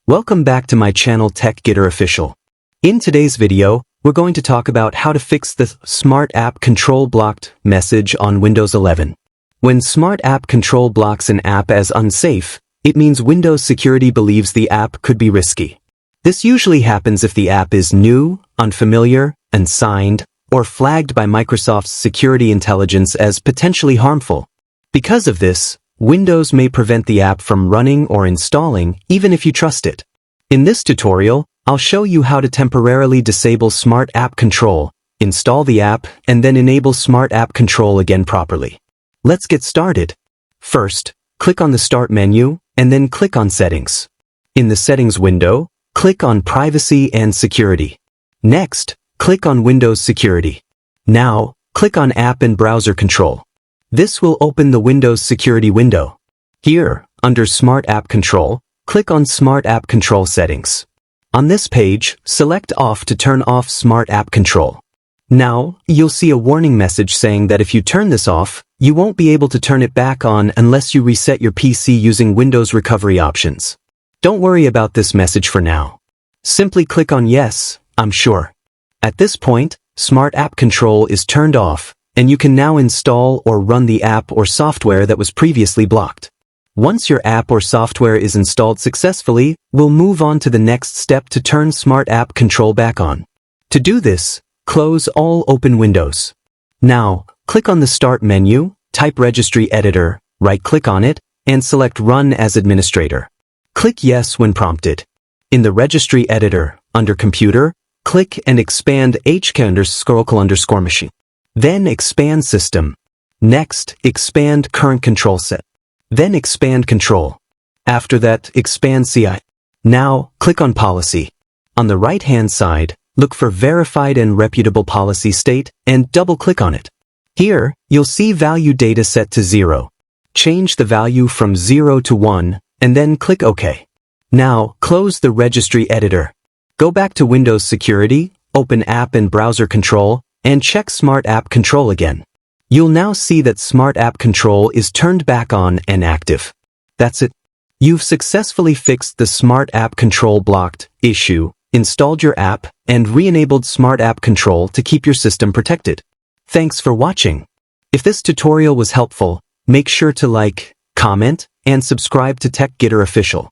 Welcome back to my channel Tech Getter Official. In today's video, we're going to talk about how to fix the Smart App Control Blocked message on Windows 11. When Smart App Control blocks an app as unsafe, it means Windows security believes the app could be risky. This usually happens if the app is new, unfamiliar, unsigned, or flagged by Microsoft's security intelligence as potentially harmful. Because of this, Windows may prevent the app from running or installing even if you trust it. In this tutorial, I'll show you how to temporarily disable Smart App Control, install the app, and then enable Smart App Control again properly. Let's get started. First, click on the Start menu, and then click on Settings. In the Settings window, click on Privacy and Security. Next, click on Windows Security. Now, click on App and Browser Control. This will open the Windows Security window. Here, under Smart App Control, click on Smart App Control Settings. On this page, select Off to turn off Smart App Control. Now, you'll see a warning message saying that if you turn this off, you won't be able to turn it back on unless you reset your PC using Windows recovery options. Don't worry about this message for now. Simply click on Yes, I'm sure. At this point, Smart App Control is turned off, and you can now install or run the app or software that was previously blocked. Once your app or software is installed successfully, we'll move on to the next step to turn Smart App Control back on. To do this, close all open windows. Now, click on the Start menu, type Registry Editor, right-click on it, and select Run as Administrator. Click Yes when prompted. In the Registry Editor, under Computer, click and expand HK_machine. Then expand System. Next, expand Current Control Set. Then expand Control. After that, expand CI. Now, click on Policy. On the right-hand side, look for Verified and Reputable Policy State and double-click on it. Here, you'll see Value Data set to 0. Change the value from 0 to 1, and then click OK. Now, close the Registry Editor. Go back to Windows Security, open App and Browser Control, and check Smart App Control again. You'll now see that Smart App Control is turned back on and active. That's it. You've successfully fixed the Smart App Control blocked issue, installed your app, and re-enabled Smart App Control to keep your system protected. Thanks for watching. If this tutorial was helpful, make sure to like, comment, and subscribe to Tech Getter Official.